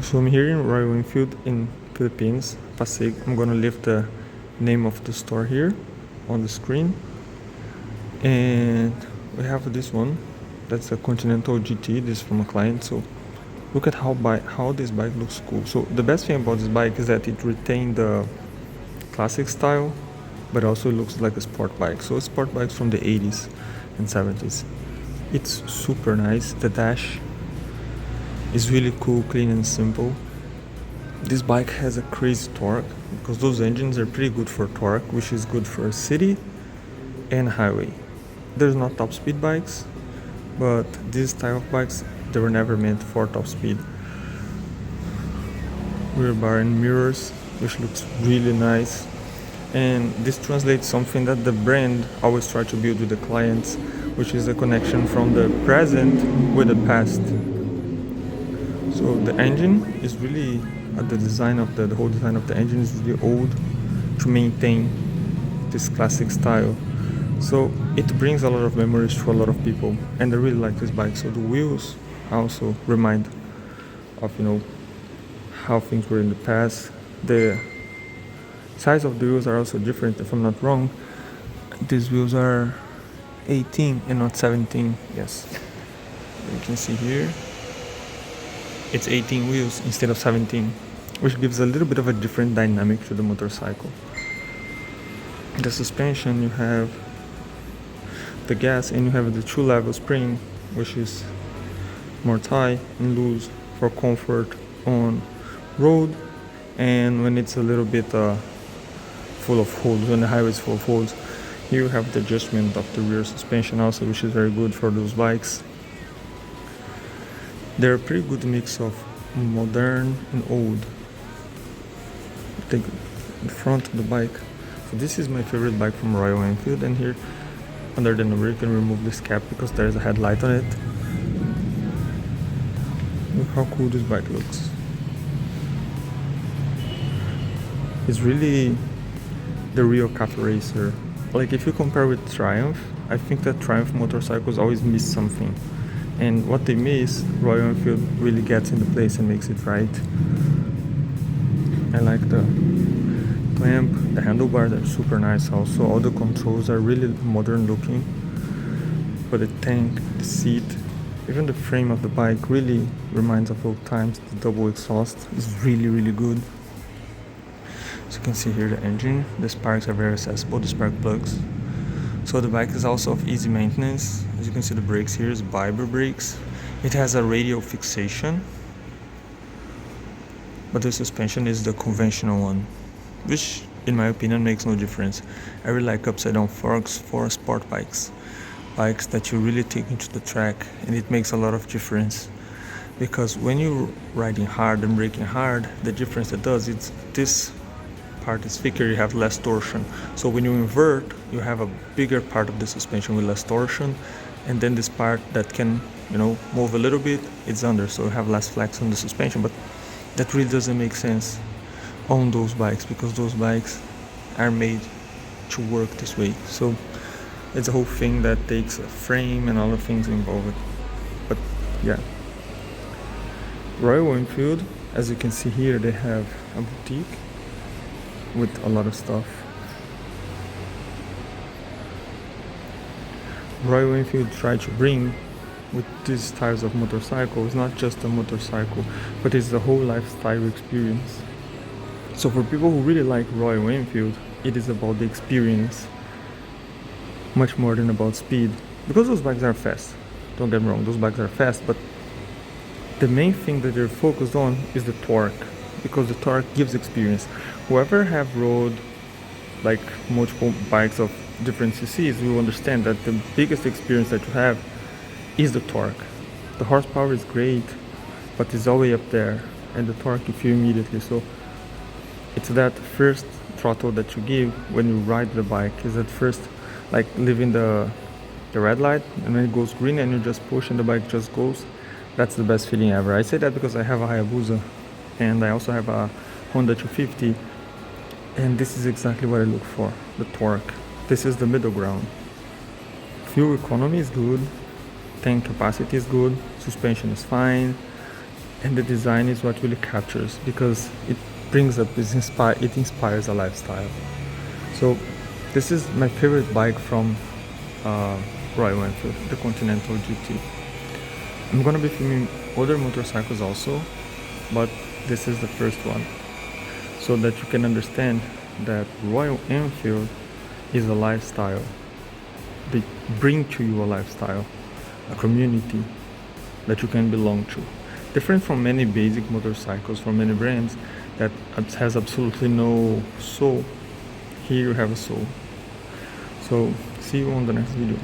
So I'm here in Royal Enfield in Philippines, Pasig. I'm gonna leave the name of the store here on the screen. And we have this one. That's a Continental GT. This is from a client. So look at how this bike looks cool. So the best thing about this bike is that it retained the classic style, but also looks like a sport bike. So sport bikes from the 80s and 70s. It's super nice. The dash is really cool, clean and simple. This bike has a crazy torque because those engines are pretty good for torque, which is good for city and highway. There's not top speed bikes, but this type of bikes, they were never meant for top speed. Rear bar and mirrors, which looks really nice. And this translates something that the brand always tries to build with the clients, which is a connection from the present with the past. So the engine is really, the design of the whole design of the engine is really old to maintain this classic style. So it brings a lot of memories to a lot of people, and I really like this bike. So the wheels also remind of, how things were in the past. The size of the wheels are also different, if I'm not wrong. These wheels are 18 and not 17. Yes, you can see here it's 18 wheels instead of 17, which gives a little bit of a different dynamic to the motorcycle. The suspension, you have the gas and you have the 2-level spring, which is more tight and loose for comfort on road, and when it's a little bit full of holes, when the highway is full of holes, you have the adjustment of the rear suspension also, which is very good for those bikes. They're a pretty good mix of modern and old. Take the front of the bike. So this is my favorite bike from Royal Enfield, and here under the number you can remove this cap because there's a headlight on it. Look how cool this bike looks. It's really the real cafe racer. Like if you compare with Triumph, I think that Triumph motorcycles always miss something. And what they miss, Royal Enfield really gets into place and makes it right. I like the clamp, the handlebars are super nice also. All the controls are really modern looking. But the tank, the seat, even the frame of the bike really reminds of old times. The double exhaust is really, really good. As you can see here, the engine, the sparks are very accessible, the spark plugs. So the bike is also of easy maintenance. As you can see, the brakes here is Viber brakes. It has a radial fixation, but the suspension is the conventional one, which in my opinion makes no difference. I really like upside down forks for sport bikes that you really take into the track, and it makes a lot of difference. Because when you're riding hard and braking hard, the difference it does is this part is thicker, you have less torsion. So when you invert, you have a bigger part of the suspension with less torsion, and then this part that can, move a little bit, it's under, so you have less flex on the suspension. But that really doesn't make sense on those bikes because those bikes are made to work this way. So it's a whole thing that takes a frame and all the things involved. But yeah, Royal Enfield, as you can see here, they have a boutique with a lot of stuff. Royal Enfield tried to bring with these types of motorcycles not just a motorcycle, but it's the whole lifestyle experience. So for people who really like Royal Enfield, it is about the experience much more than about speed, because those bikes are fast, don't get me wrong, those bikes are fast, but the main thing that they're focused on is the torque, because the torque gives experience. Whoever have rode like multiple bikes of different cc's will understand that the biggest experience that you have is the torque. The horsepower is great, but it's all the way up there, and the torque you feel immediately. So it's that first throttle that you give when you ride the bike, is at first like leaving the red light, and then it goes green and you just push and the bike just goes. That's the best feeling ever. I say that because I have a Hayabusa and I also have a Honda 250, and this is exactly what I look for, the torque. This is the middle ground. Fuel economy is good, tank capacity is good, suspension is fine, and the design is what really captures, because it it inspires a lifestyle. So this is my favorite bike from Royal Enfield, the Continental GT. I'm gonna be filming other motorcycles also, but this is the first one, so that you can understand that Royal Enfield is a lifestyle. They bring to you a lifestyle, a community that you can belong to. Different from many basic motorcycles from many brands that has absolutely no soul. Here you have a soul. So see you on the next video.